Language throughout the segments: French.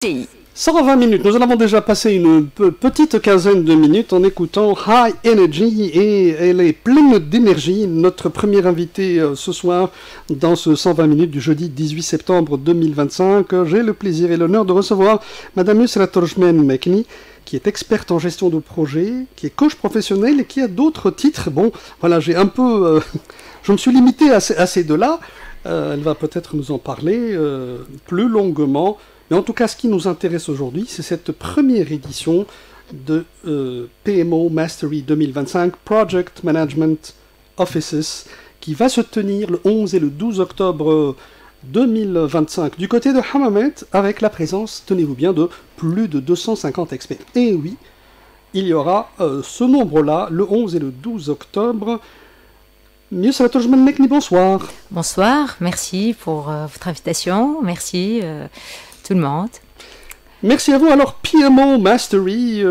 Si. 120 minutes, nous en avons déjà passé une petite quinzaine de minutes en écoutant High Energy et elle est pleine d'énergie. Notre première invitée ce soir dans ce 120 minutes du jeudi 18 septembre 2025. J'ai le plaisir et l'honneur de recevoir Madame Yusra Torjmen Mekni, qui est experte en gestion de projet, qui est coach professionnel et qui a d'autres titres. Bon, voilà, j'ai un peu... je me suis limité à ces deux-là. Elle va peut-être nous en parler plus longuement. Mais en tout cas, ce qui nous intéresse aujourd'hui, c'est cette première édition de PMO Mastery 2025, Project Management Offices, qui va se tenir le 11 et le 12 octobre 2025 du côté de Hammamet, avec la présence, tenez-vous bien, de plus de 250 experts. Et oui, il y aura ce nombre-là, le 11 et le 12 octobre. Yusra Torjmen Mekni, bonsoir. Bonsoir, merci pour votre invitation, merci tout le monde. Merci à vous. Alors, PMO Mastery,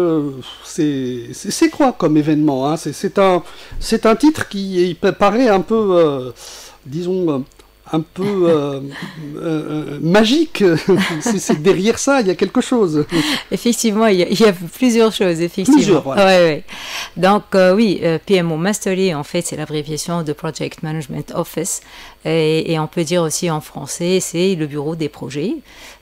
c'est quoi comme événement, hein? C'est un titre qui paraît un peu, disons, un peu magique. C'est derrière ça, il y a quelque chose. Effectivement, il y a plusieurs choses, effectivement. Plusieurs, voilà. Ouais. Donc, oui, PMO Mastery, en fait, c'est l'abréviation de Project Management Office. Et on peut dire aussi en français, c'est le bureau des projets.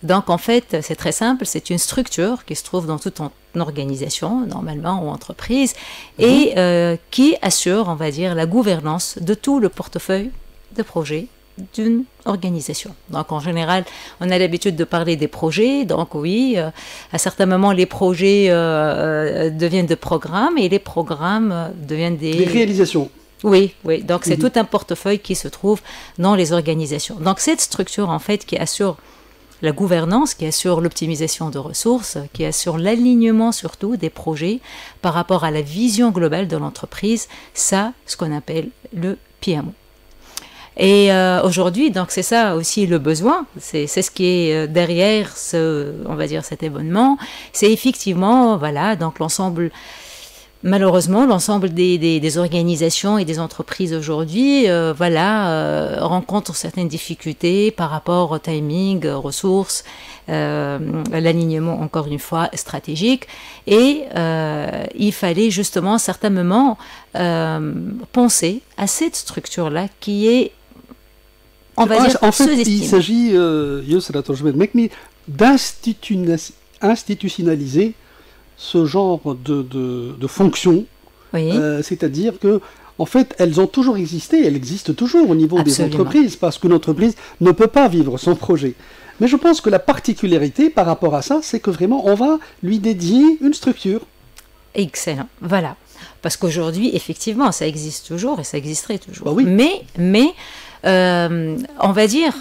Donc, en fait, c'est très simple. C'est une structure qui se trouve dans toute organisation, normalement, ou entreprise, et qui assure, on va dire, la gouvernance de tout le portefeuille de projets d'une organisation. Donc en général, on a l'habitude de parler des projets, donc oui, à certains moments les projets deviennent des programmes et les programmes deviennent des réalisations. Oui, donc c'est tout un portefeuille qui se trouve dans les organisations. Donc cette structure en fait qui assure la gouvernance, qui assure l'optimisation de ressources, qui assure l'alignement surtout des projets par rapport à la vision globale de l'entreprise, ça, ce qu'on appelle le PMO. Et aujourd'hui, donc c'est ça aussi le besoin, c'est ce qui est derrière on va dire cet événement, c'est effectivement, voilà, donc malheureusement, l'ensemble des organisations et des entreprises aujourd'hui, rencontrent certaines difficultés par rapport au timing, ressources, l'alignement, encore une fois, stratégique. Et il fallait justement, à certains moments, penser à cette structure-là qui est, on va dire, en fait, il s'agit, Yusra Torjmen Mekni, d'institutionnaliser ce genre de fonctions, oui. C'est-à-dire que, en fait, elles ont toujours existé, elles existent toujours au niveau Absolument. des entreprises, parce qu'une entreprise ne peut pas vivre sans projet. Mais je pense que la particularité par rapport à ça, c'est que vraiment, on va lui dédier une structure. Excellent, voilà. Parce qu'aujourd'hui, effectivement, ça existe toujours et ça existerait toujours. Bah oui. Mais on va dire,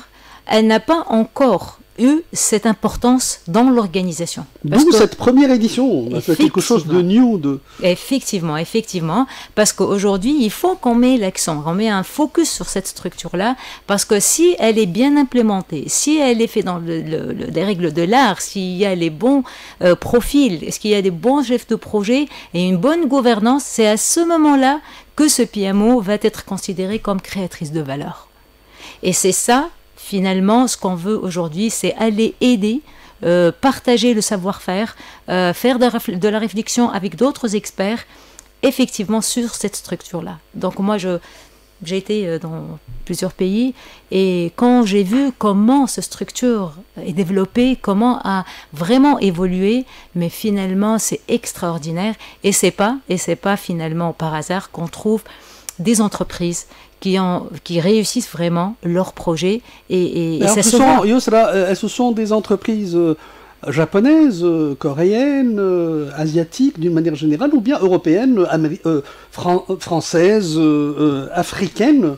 elle n'a pas encore eu cette importance dans l'organisation. D'où cette première édition, on a fait quelque chose de new. Effectivement, parce qu'aujourd'hui, il faut qu'on mette l'accent, on met un focus sur cette structure-là, parce que si elle est bien implémentée, si elle est faite dans les règles de l'art, s'il y a les bons profils, s'il y a des bons chefs de projet et une bonne gouvernance, c'est à ce moment-là que ce PMO va être considéré comme créatrice de valeur. Et c'est ça, finalement, ce qu'on veut aujourd'hui, c'est aller aider, partager le savoir-faire, faire de la réflexion avec d'autres experts, effectivement, sur cette structure-là. Donc moi, j'ai été dans plusieurs pays, et quand j'ai vu comment cette structure est développée, comment a vraiment évolué, mais finalement, c'est extraordinaire, et c'est pas finalement par hasard qu'on trouve des entreprises qui réussissent vraiment leurs projets. Et alors, ça ce sont des entreprises japonaises, coréennes, asiatiques d'une manière générale, ou bien européennes, françaises, africaines.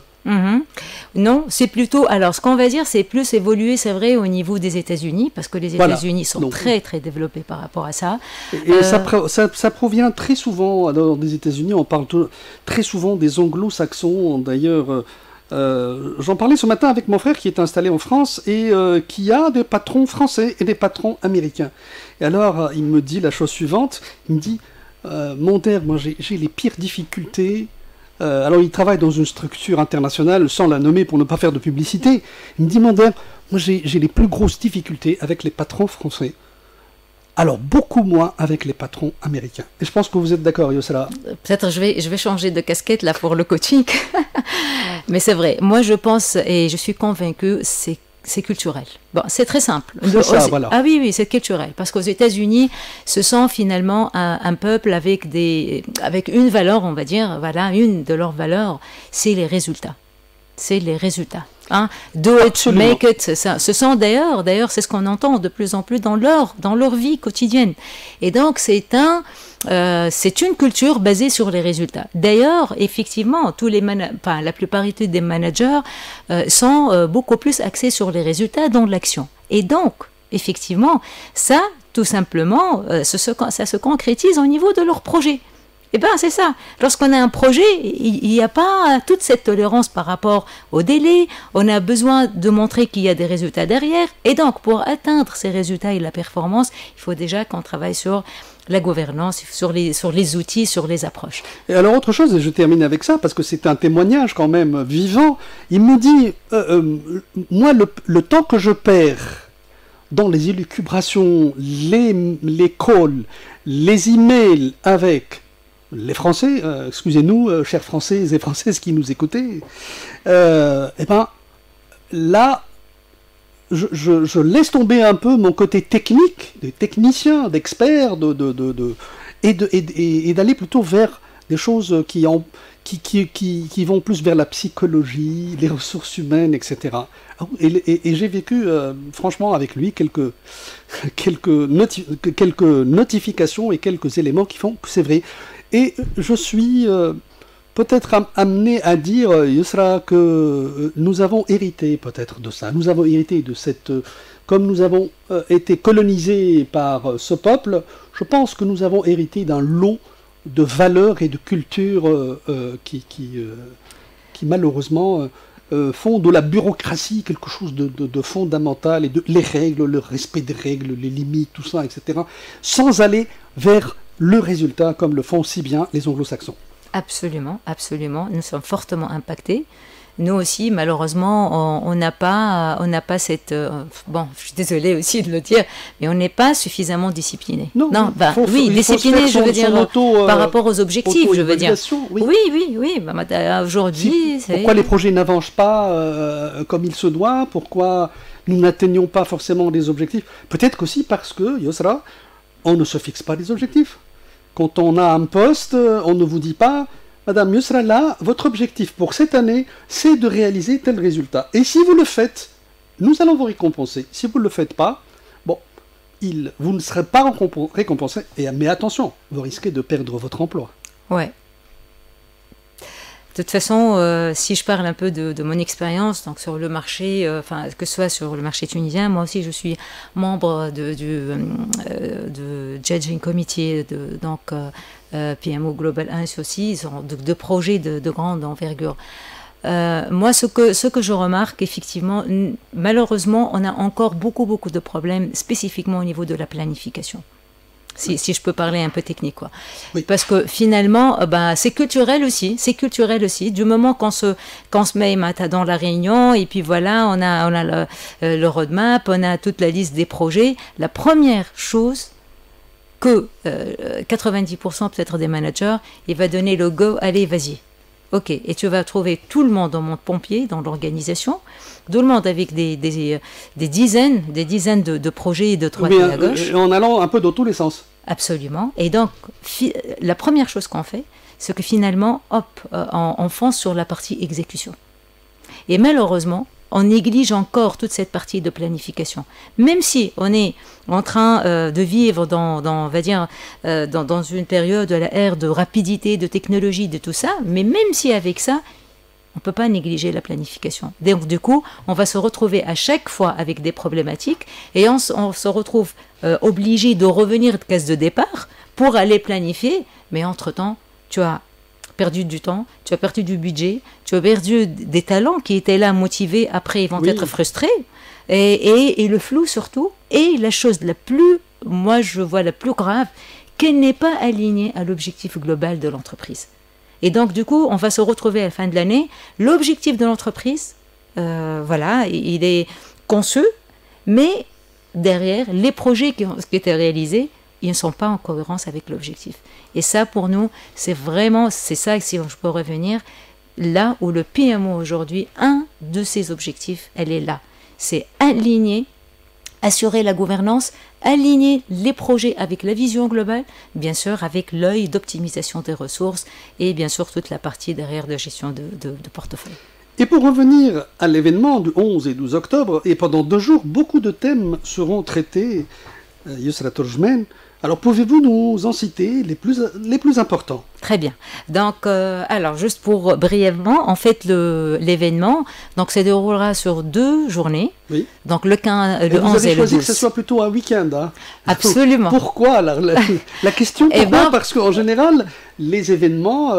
Non, c'est plutôt... Alors, ce qu'on va dire, c'est plus évolué, c'est vrai, au niveau des États-Unis, parce que les États-Unis sont très, très développés par rapport à ça. Et ça provient très souvent, alors des États-Unis, on parle très souvent des anglo-saxons, d'ailleurs... j'en parlais ce matin avec mon frère qui est installé en France et qui a des patrons français et des patrons américains. Et alors, il me dit la chose suivante, il me dit, Monter, moi j'ai les pires difficultés. Alors il travaille dans une structure internationale, sans la nommer pour ne pas faire de publicité. Il me dit, Monter, moi j'ai les plus grosses difficultés avec les patrons français. Alors, beaucoup moins avec les patrons américains. Et je pense que vous êtes d'accord, Yossala. Peut-être je vais changer de casquette là pour le coaching. Mais c'est vrai, moi je pense et je suis convaincue, c'est culturel. Bon, c'est très simple. Voilà. Ah oui, c'est culturel. Parce qu'aux États-Unis, ce sont finalement un peuple avec une valeur, on va dire, voilà, une de leurs valeurs, c'est les résultats. C'est les résultats. Hein? Do it, Absolument. make it, ce sont d'ailleurs, c'est ce qu'on entend de plus en plus dans leur vie quotidienne. Et donc, c'est une culture basée sur les résultats. D'ailleurs, effectivement, la plupart des managers sont beaucoup plus axés sur les résultats dans l'action. Et donc, effectivement, ça, tout simplement, ça se concrétise au niveau de leur projet. Eh bien, c'est ça. Lorsqu'on a un projet, il n'y a pas toute cette tolérance par rapport au délai. On a besoin de montrer qu'il y a des résultats derrière. Et donc, pour atteindre ces résultats et la performance, il faut déjà qu'on travaille sur la gouvernance, sur les outils, sur les approches. Et alors, autre chose, et je termine avec ça, parce que c'est un témoignage quand même vivant, il me dit, moi, le temps que je perds dans les élucubrations, les calls, les emails avec les Français, excusez-nous, chers Français et Françaises qui nous écoutez, eh ben, là, je laisse tomber un peu mon côté technique, de technicien, d'expert, et d'aller plutôt vers des choses qui vont plus vers la psychologie, les ressources humaines, etc. Et j'ai vécu, franchement, avec lui, quelques notifications et quelques éléments qui font que c'est vrai. Et je suis peut-être amené à dire, Yousra, que nous avons hérité peut-être de ça. Nous avons hérité de cette... Comme nous avons été colonisés par ce peuple, je pense que nous avons hérité d'un lot de valeurs et de cultures qui malheureusement font de la bureaucratie quelque chose de fondamental, et les règles, le respect des règles, les limites, tout ça, etc., sans aller vers le résultat comme le font si bien les anglo-saxons. Absolument, absolument. Nous sommes fortement impactés. Nous aussi, malheureusement, on n'a pas cette... bon, je suis désolée aussi de le dire, mais on n'est pas suffisamment discipliné. Non, discipliné, je veux dire, par rapport aux objectifs, je veux dire. Oui. Aujourd'hui, pourquoi les projets n'avancent pas comme il se doit? Pourquoi nous n'atteignons pas forcément des objectifs? Peut-être qu'aussi parce que, Yousra, on ne se fixe pas des objectifs. Quand on a un poste, on ne vous dit pas... Madame Yousra, là, votre objectif pour cette année, c'est de réaliser tel résultat. Et si vous le faites, nous allons vous récompenser. Si vous ne le faites pas, bon, vous ne serez pas récompensé. Mais attention, vous risquez de perdre votre emploi. Ouais. De toute façon, si je parle un peu de mon expérience, donc sur le marché, que ce soit sur le marché tunisien, moi aussi je suis membre du Judging Committee, PMO Global 1 aussi, ils sont de projets de grande envergure. Moi, ce que je remarque, effectivement, malheureusement, on a encore beaucoup de problèmes, spécifiquement au niveau de la planification. Si je peux parler un peu technique, quoi. Oui. Parce que finalement, c'est culturel aussi. Du moment qu'on se met dans la réunion, et puis voilà, on a le roadmap, on a toute la liste des projets. La première chose que 90% peut-être des managers, il va donner le go, allez, vas-y. Ok, et tu vas trouver tout le monde en mode pompier dans l'organisation, tout le monde avec des dizaines de projets et de droite et à gauche. En allant un peu dans tous les sens. Absolument. Et donc, la première chose qu'on fait, c'est que finalement, on fonce sur la partie exécution. Et malheureusement, on néglige encore toute cette partie de planification. Même si on est en train de vivre dans une période de la ère de rapidité, de technologie, de tout ça, mais même si avec ça, on ne peut pas négliger la planification. Donc du coup, on va se retrouver à chaque fois avec des problématiques et on se retrouve obligé de revenir de case de départ pour aller planifier, mais entre-temps, tu as perdu du temps, tu as perdu du budget, tu as perdu des talents qui étaient là motivés, après ils vont être frustrés, et le flou surtout, et la chose moi je vois la plus grave, qu'elle n'est pas alignée à l'objectif global de l'entreprise. Et donc du coup, on va se retrouver à la fin de l'année, l'objectif de l'entreprise, il est conçu, mais derrière, les projets qui étaient réalisés, ils ne sont pas en cohérence avec l'objectif. Et ça, pour nous, c'est ça, si je peux revenir, là où le PMO aujourd'hui, un de ses objectifs, elle est là. C'est assurer la gouvernance, aligner les projets avec la vision globale, bien sûr avec l'œil d'optimisation des ressources et bien sûr toute la partie derrière de gestion de portefeuille. Et pour revenir à l'événement du 11 et 12 octobre, et pendant 2 jours, beaucoup de thèmes seront traités, Yousra Torjmen. Alors pouvez-vous nous en citer les plus importants? Très bien. Donc, alors juste pour brièvement, en fait, l'événement se déroulera sur 2 journées. Oui. Donc le 11 et le 12. Vous avez choisi que ce soit plutôt un week-end. Hein. Absolument. Pourquoi la question, pourquoi? Parce qu'en général, les événements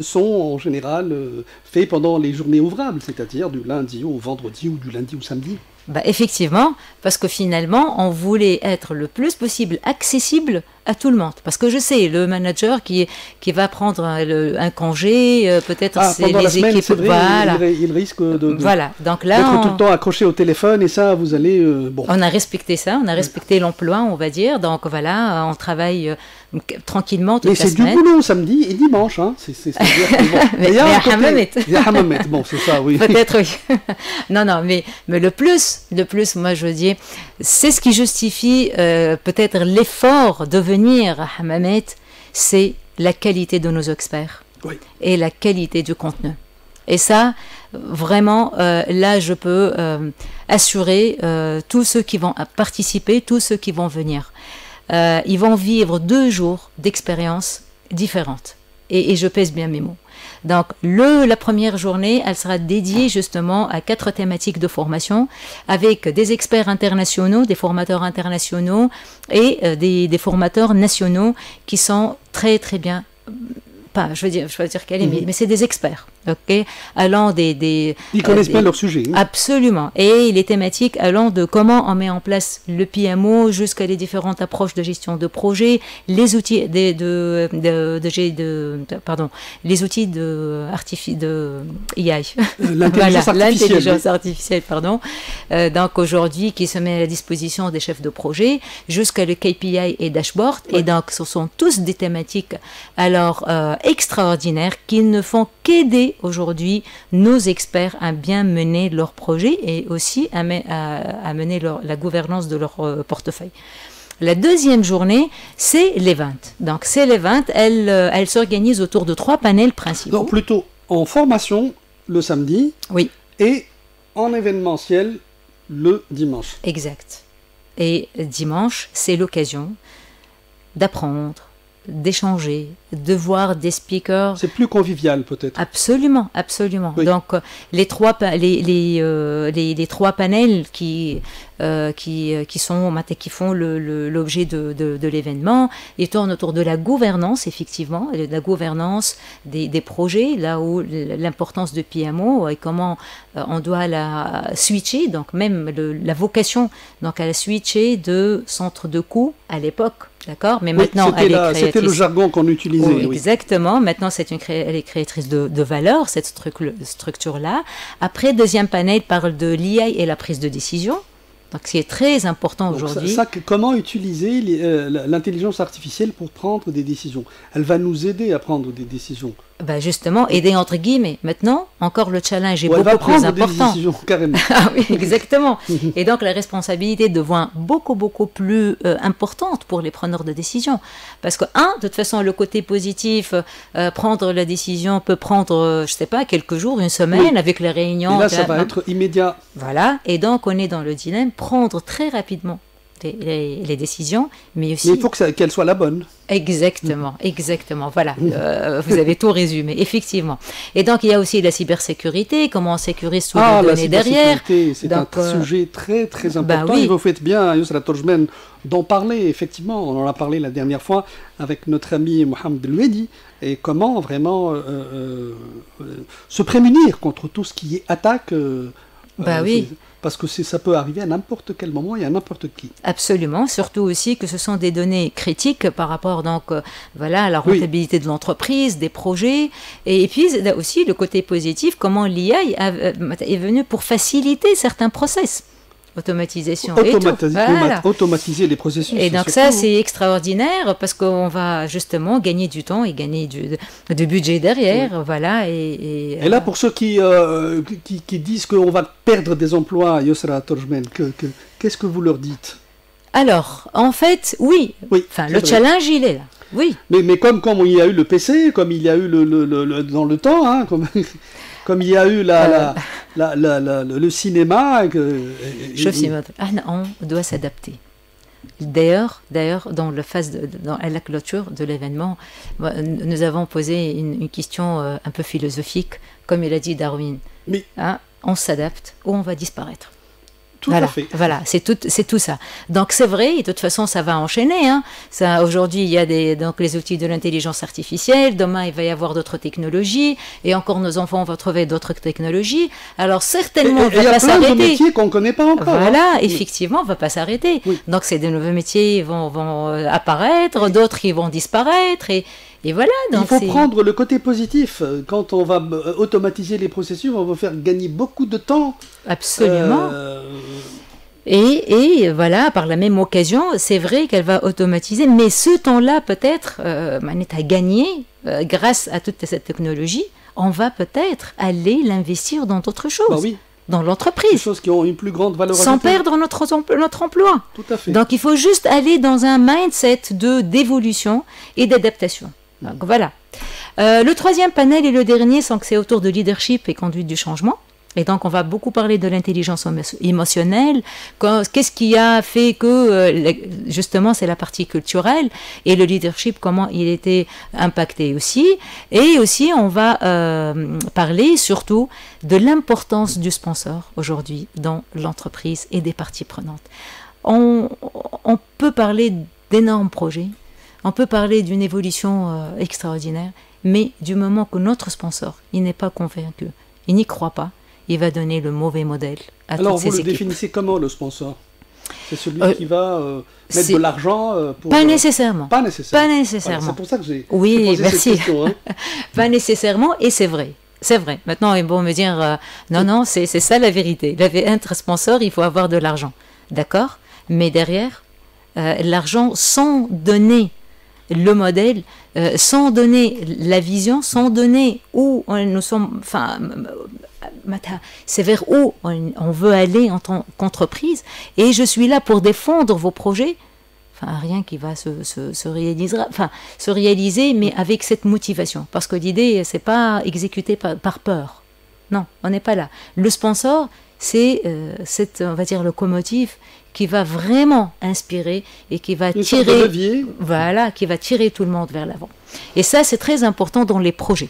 sont en général faits pendant les journées ouvrables, c'est-à-dire du lundi au vendredi ou du lundi au samedi. Effectivement, parce que finalement, on voulait être le plus possible accessible à tout le monde. Parce que je sais, le manager qui va prendre un congé, peut-être c'est pendant les la semaine, équipes. C'est vrai, voilà. Il risque voilà. Donc là, d'être tout le temps accroché au téléphone et ça, vous allez... On a respecté ça, on a respecté l'emploi, on va dire. Donc voilà, on travaille tranquillement toute la semaine. Mais c'est du boulot samedi et dimanche. Hein. Mais à Hamamet. Il y a Hamamet, bon, c'est ça, oui. Peut-être, oui. non, mais le plus, moi je dis, c'est ce qui justifie peut-être l'effort de venir à Hamamet, c'est la qualité de nos experts et la qualité du contenu. Et ça, vraiment, là, je peux assurer tous ceux qui vont participer, tous ceux qui vont venir. Ils vont vivre 2 jours d'expériences différentes. Et je pèse bien mes mots. Donc, la première journée, elle sera dédiée justement à 4 thématiques de formation avec des experts internationaux, des formateurs internationaux et des formateurs nationaux qui sont très, très bien. Je veux dire quelle est, mais c'est des experts, ok, allant ils connaissent bien leur sujet. Hein. Absolument. Et les thématiques allant de comment on met en place le PMO jusqu'à les différentes approches de gestion de projet, les outils les outils de AI, l'intelligence artificielle, pardon. Donc aujourd'hui, qui se met à la disposition des chefs de projet, jusqu'à le KPI et dashboard. Ouais. Et donc, ce sont tous des thématiques alors extraordinaires qui ne font qu'aider aujourd'hui nos experts à bien mener leur projet et aussi à mener la gouvernance de leur portefeuille. La deuxième journée, c'est l'event. Donc, c'est l'event, elle s'organise autour de 3 panels principaux. Donc, plutôt en formation le samedi. Oui. Et en événementiel le dimanche. Exact. Et dimanche, c'est l'occasion d'apprendre, d'échanger, de voir des speakers. C'est plus convivial peut-être. Absolument. Oui. Donc les 3 panels qui font l'objet de l'événement, ils tournent autour de la gouvernance, effectivement, de la gouvernance des projets, là où l'importance de PMO et comment on doit la switcher, donc même la vocation, donc à la switcher de centre de coût à l'époque. D'accord, mais maintenant elle est créatrice. C'était le jargon qu'on utilisait. Oui, exactement. Maintenant, elle est créatrice de valeur, cette structure-là. Après, deuxième panel parle de l'IA et la prise de décision. Donc, ce qui est très important aujourd'hui. Comment utiliser l'intelligence artificielle pour prendre des décisions? Elle va nous aider à prendre des décisions. Justement, aider entre guillemets. Maintenant, encore le challenge est beaucoup plus important. Des décisions, carrément. Ah oui, exactement. Et donc, la responsabilité devient beaucoup plus importante pour les preneurs de décision. Parce que, de toute façon, le côté positif, prendre la décision peut prendre, je ne sais pas, quelques jours, une semaine, avec les réunions. Et là, ça va être immédiat. Voilà. Et donc, on est dans le dilemme, prendre très rapidement les décisions, mais aussi... Mais il faut qu'elle soit la bonne. Exactement. Voilà, vous avez tout résumé, effectivement. Et donc, il y a aussi la cybersécurité, comment on sécurise toutes les données derrière. C'est un sujet très, très important. Oui. Et vous faites bien, Yousra Torjmen, d'en parler, effectivement. On en a parlé la dernière fois avec notre ami Mohamed Louedi, et comment vraiment se prémunir contre tout ce qui est attaque. Oui. Parce que ça peut arriver à n'importe quel moment et à n'importe qui. Absolument, surtout aussi que ce sont des données critiques par rapport à la rentabilité de l'entreprise, des projets, et puis aussi le côté positif, comment l'IA est venu pour faciliter certains process. Automatisation et tout. Voilà. Automatiser les processus. Et donc ça, c'est extraordinaire parce qu'on va justement gagner du temps et gagner du budget derrière. Voilà. Et là, pour ceux qui disent qu'on va perdre des emplois, Yosra Torjmen, qu'est-ce que vous leur dites? Alors, en fait, oui. Enfin, le challenge, il est là. Oui. Mais comme il y a eu le PC, comme il y a eu dans le temps, hein, comme il y a eu le cinéma. On doit s'adapter. D'ailleurs, dans la clôture de l'événement, nous avons posé une question un peu philosophique, comme il a dit Darwin. Mais... on s'adapte ou on va disparaître. Tout à fait. Voilà, c'est tout ça. Donc c'est vrai, et de toute façon ça va enchaîner. Hein. Aujourd'hui, il y a donc les outils de l'intelligence artificielle. Demain, il va y avoir d'autres technologies, et encore nos enfants vont trouver d'autres technologies. Alors certainement, on ne va pas s'arrêter. Il y a plein de métiers qu'on ne connaît pas encore. Voilà, effectivement, on ne va pas s'arrêter. Oui. Donc c'est de nouveaux métiers vont apparaître, d'autres qui vont disparaître, et voilà, donc il faut prendre le côté positif. Quand on va automatiser les processus, on va faire gagner beaucoup de temps. Absolument. Et voilà, par la même occasion, c'est vrai qu'elle va automatiser, mais ce temps-là, peut-être, à gagner, grâce à toute cette technologie, on va peut-être aller l'investir dans d'autres choses. Bah oui. Dans l'entreprise. Des choses qui ont une plus grande valeur ajoutée. Sans perdre notre emploi. Tout à fait. Donc il faut juste aller dans un mindset d'évolution et d'adaptation. Donc voilà. Le troisième panel et le dernier, c'est autour de leadership et conduite du changement. Et donc on va beaucoup parler de l'intelligence émotionnelle. Qu'est-ce qui a fait que, justement, c'est la partie culturelle et le leadership, comment il était impacté aussi. Et aussi, on va parler surtout de l'importance du sponsor aujourd'hui dans l'entreprise et des parties prenantes. On peut parler d'énormes projets. On peut parler d'une évolution extraordinaire, mais du moment que notre sponsor, il n'est pas convaincu, il n'y croit pas, il va donner le mauvais modèle à toutes ces équipes. Alors, vous le définissez comment, le sponsor? C'est celui qui va mettre de l'argent pour... Pas nécessairement. Pas nécessairement. Pas nécessairement. Voilà, c'est pour ça que j'ai posé cette question. Hein. Pas nécessairement, et c'est vrai. C'est vrai. Maintenant, ils vont me dire, non, c'est ça la vérité. Être sponsor, il faut avoir de l'argent. D'accord? Mais derrière, l'argent sans donner le modèle, sans donner la vision, sans donner où nous sommes, enfin, c'est vers où on veut aller en tant qu'entreprise, et je suis là pour défendre vos projets, enfin, rien qui va se réaliser, mais avec cette motivation, parce que l'idée, c'est pas exécuter par peur, non, on n'est pas là. Le sponsor, c'est cette, on va dire, locomotive qui va vraiment inspirer et qui va tirer, voilà, qui va tirer tout le monde vers l'avant. Et ça, c'est très important dans les projets.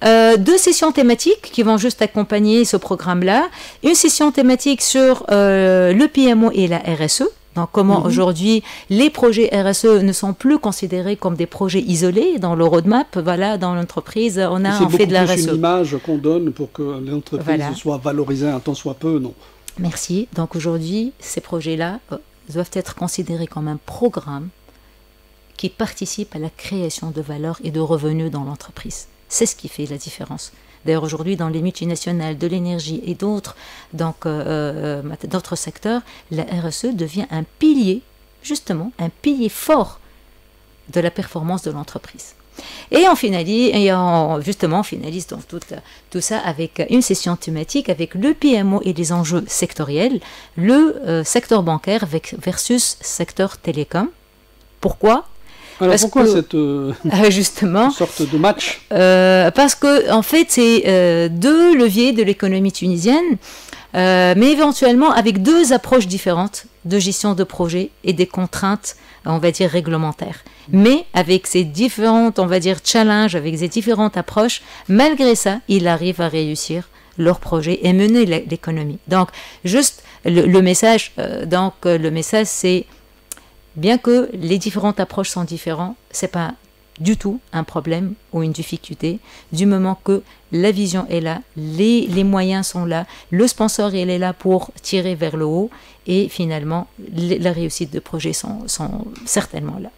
2 sessions thématiques qui vont juste accompagner ce programme-là. Une session thématique sur le PMO et la RSE. Donc, comment aujourd'hui les projets RSE ne sont plus considérés comme des projets isolés dans le roadmap. Voilà, dans l'entreprise, on fait de la RSE. C'est une image qu'on donne pour que l'entreprise soit valorisée un tant soit peu, non? Merci. Donc aujourd'hui, ces projets-là doivent être considérés comme un programme qui participe à la création de valeur et de revenus dans l'entreprise. C'est ce qui fait la différence. D'ailleurs, aujourd'hui, dans les multinationales de l'énergie et d'autres secteurs, la RSE devient un pilier, justement, un pilier fort de la performance de l'entreprise. Et on finalise donc tout ça avec une session thématique avec le PMO et les enjeux sectoriels, le secteur bancaire versus secteur télécom. Pourquoi ? Alors pourquoi cette justement, sorte de match ? Parce que en fait, c'est 2 leviers de l'économie tunisienne, mais éventuellement avec 2 approches différentes de gestion de projet et des contraintes, on va dire, réglementaires. Mais avec ces différentes, on va dire, challenges, avec ces différentes approches, malgré ça, ils arrivent à réussir leur projet et mener l'économie. Donc, juste le message, c'est, bien que les différentes approches sont différentes, c'est pas du tout un problème ou une difficulté, du moment que la vision est là, les moyens sont là, le sponsor il est là pour tirer vers le haut, et finalement la réussite de projet sont certainement là.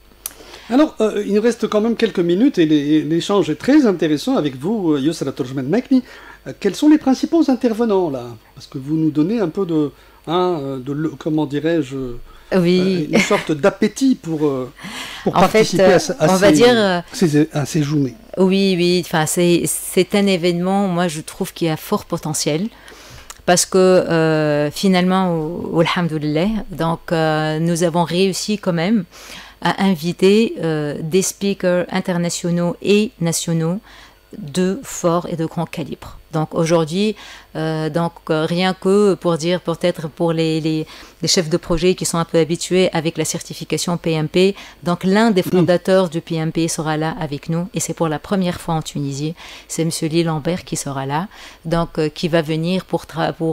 Alors, il nous reste quand même quelques minutes et l'échange est très intéressant avec vous, Yousra Torjman Mekni. Quels sont les principaux intervenants là? Parce que vous nous donnez un peu comment dirais-je, Oui. une sorte d'appétit pour En participer fait, on va dire, à ces journées. oui, oui. Enfin, c'est un événement, moi, je trouve, qui a fort potentiel. Parce que finalement, alhamdoulilah, donc nous avons réussi quand même à inviter des speakers internationaux et nationaux de fort et de grand calibre. Donc aujourd'hui, rien que pour dire peut-être pour les chefs de projet qui sont un peu habitués avec la certification PMP, donc l'un des fondateurs du PMP sera là avec nous et c'est pour la première fois en Tunisie. C'est Monsieur Lee Lambert qui sera là, donc qui va venir pour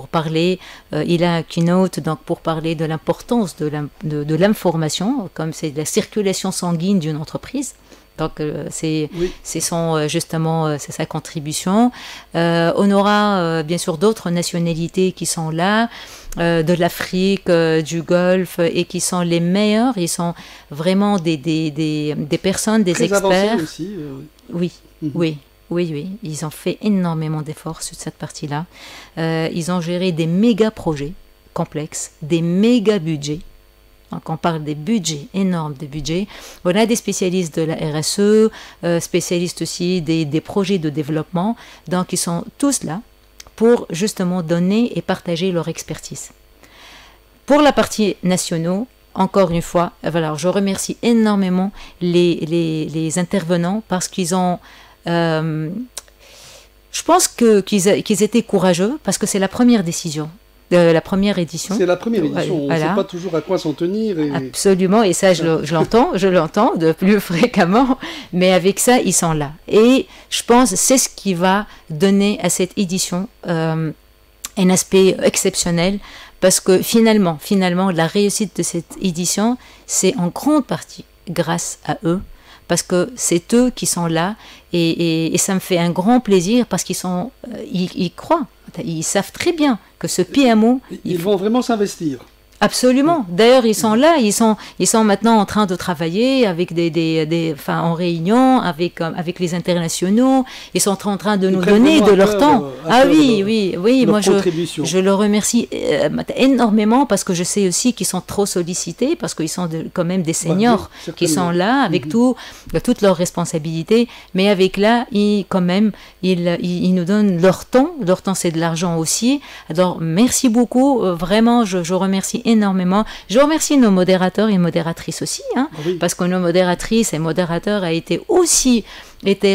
parler. Il a un keynote donc pour parler de l'importance de l'information, comme c'est la circulation sanguine d'une entreprise. Donc c'est justement c'est sa contribution. On aura bien sûr d'autres nationalités qui sont là, de l'Afrique, du Golfe, et qui sont les meilleurs. Ils sont vraiment des personnes, des très experts. Aussi, Oui, oui. Oui, oui, ils ont fait énormément d'efforts sur cette partie-là. Ils ont géré des méga projets complexes, des méga budgets. Donc on parle des budgets, énormes des budgets. On a des spécialistes de la RSE, spécialistes aussi des projets de développement. Donc ils sont tous là pour justement donner et partager leur expertise. Pour la partie nationaux, encore une fois, voilà, je remercie énormément les intervenants parce qu'ils ont... je pense qu'ils étaient courageux parce que c'est la première décision. La première édition. C'est la première édition, on ne sait pas toujours à quoi s'en tenir. Absolument, et ça je l'entends de plus fréquemment, mais avec ça, ils sont là. Et je pense c'est ce qui va donner à cette édition un aspect exceptionnel, parce que finalement, la réussite de cette édition, c'est en grande partie grâce à eux, parce que c'est eux qui sont là, et ça me fait un grand plaisir, parce ils croient. Ils savent très bien que ce PMO... Ils vont vraiment s'investir. Absolument. D'ailleurs, ils sont là, ils sont maintenant en train de travailler avec en réunion avec les internationaux. Ils sont en train de nous donner de leur temps. Oui. Moi, je le remercie énormément parce que je sais aussi qu'ils sont trop sollicités parce qu'ils sont quand même des seniors qui sont là avec toutes leurs responsabilités. Mais avec là, ils nous donnent leur temps. Leur temps, c'est de l'argent aussi. Alors, merci beaucoup. Vraiment, je remercie énormément. Je remercie nos modérateurs et modératrices aussi, parce que nos modératrices et modérateurs étaient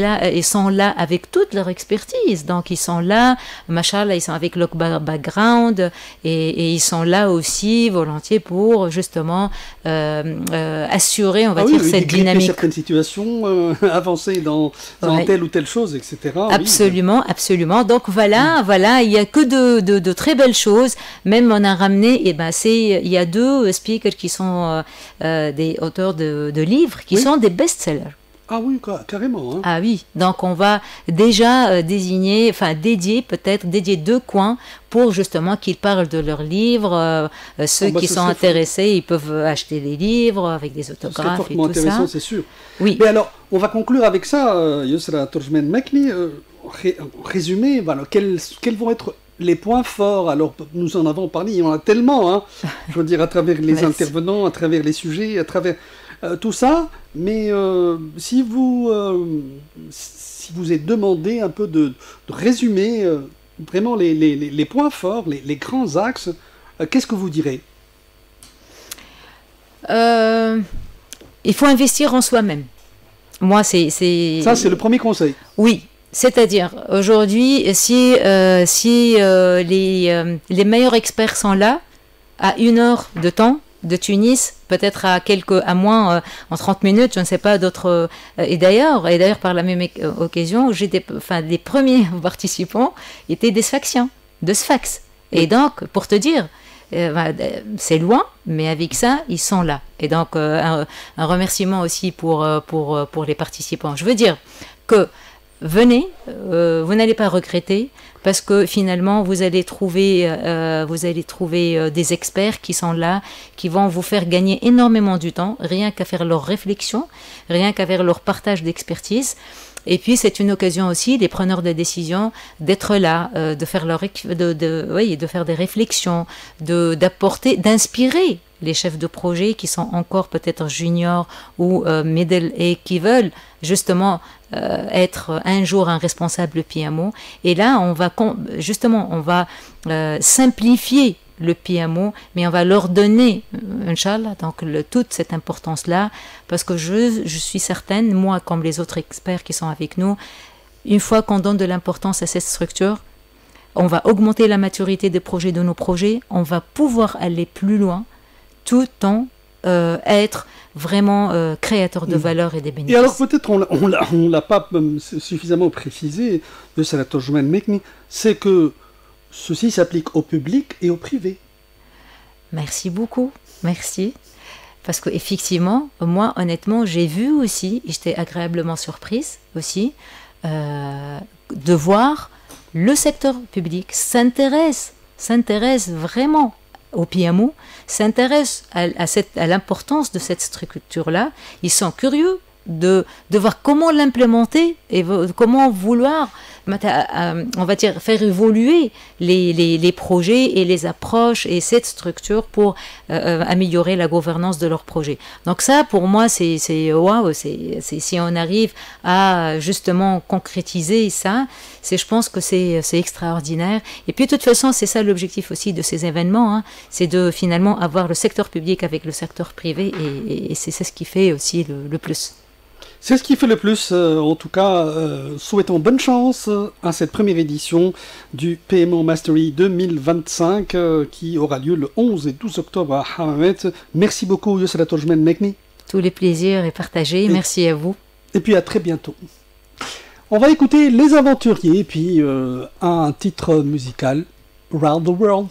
là et sont là avec toute leur expertise. Donc ils sont là, machallah, ils sont avec leur background et ils sont là aussi volontiers pour justement assurer, on va dire, cette dynamique. Certaines situations, avancer dans telle ou telle chose, etc. Absolument, absolument. Donc voilà, il n'y a que de très belles choses. Même on a ramené, il y a 2 speakers qui sont des auteurs de livres qui sont des best-sellers. Ah oui, carrément. Ah oui, donc on va déjà dédier 2 coins pour justement qu'ils parlent de leurs livres. Ceux qui sont intéressés, ils peuvent acheter des livres avec des autographes et tout ça. C'est intéressant, c'est sûr. Oui. Mais alors, on va conclure avec ça, Yousra Torjman Mekni. Résumé, voilà, quels vont être les points forts? Alors, nous en avons parlé, il y en a tellement, je veux dire, à travers les intervenants, à travers les sujets, à travers... tout ça, mais si vous êtes demandé un peu de résumer vraiment les points forts, les grands axes, qu'est-ce que vous direz? Il faut investir en soi-même. Moi, c'est... Ça, c'est le premier conseil. Oui. C'est-à-dire, aujourd'hui, si les meilleurs experts sont là, à 1 heure de temps, de Tunis, peut-être à moins en 30 minutes, je ne sais pas d'autres. Et d'ailleurs, par la même occasion, les premiers participants étaient des Sfaxiens, de Sfax. Et donc, pour te dire, c'est loin, mais avec ça, ils sont là. Et donc, un remerciement aussi pour les participants. Je veux dire que venez, vous n'allez pas regretter, parce que finalement vous allez trouver des experts qui sont là, qui vont vous faire gagner énormément du temps, rien qu'à faire leur réflexion, rien qu'à faire leur partage d'expertise. Et puis c'est une occasion aussi, les preneurs de décision, d'être là, de faire de faire des réflexions, d'apporter, d'inspirer les chefs de projet qui sont encore peut-être juniors ou middle et qui veulent justement être un jour un responsable PMO. Et là, on va simplifier le PMO, mais on va leur donner, Inch'Allah, donc toute cette importance-là, parce que je suis certaine, moi comme les autres experts qui sont avec nous, une fois qu'on donne de l'importance à cette structure, on va augmenter la maturité des projets, de nos projets, on va pouvoir aller plus loin, tout en être vraiment créateur de valeur et des bénéfices. Et alors peut-être on l'a pas suffisamment précisé de Salah Tojman Mekni, c'est que ceci s'applique au public et au privé. Merci beaucoup, merci. Parce qu'effectivement, moi honnêtement, j'ai vu aussi, et j'étais agréablement surprise aussi, de voir le secteur public s'intéresse vraiment au PMO, s'intéresse à l'importance de cette structure-là. Ils sont curieux de voir comment l'implémenter et comment vouloir, on va dire, faire évoluer les projets et les approches et cette structure pour améliorer la gouvernance de leurs projets. Donc ça, pour moi, c'est waouh, si on arrive à justement concrétiser ça, je pense que c'est extraordinaire. Et puis de toute façon, c'est ça l'objectif aussi de ces événements, hein, c'est de finalement avoir le secteur public avec le secteur privé et c'est ce qui fait aussi le plus. C'est ce qui fait le plus. En tout cas, souhaitons bonne chance à cette première édition du PMO Mastery 2025 qui aura lieu le 11 et 12 octobre à Hammamet. Merci beaucoup, Salah Tojman Mekni. Tous les plaisirs est partagé. Merci à vous. Et puis à très bientôt. On va écouter Les Aventuriers, puis un titre musical, Round the World.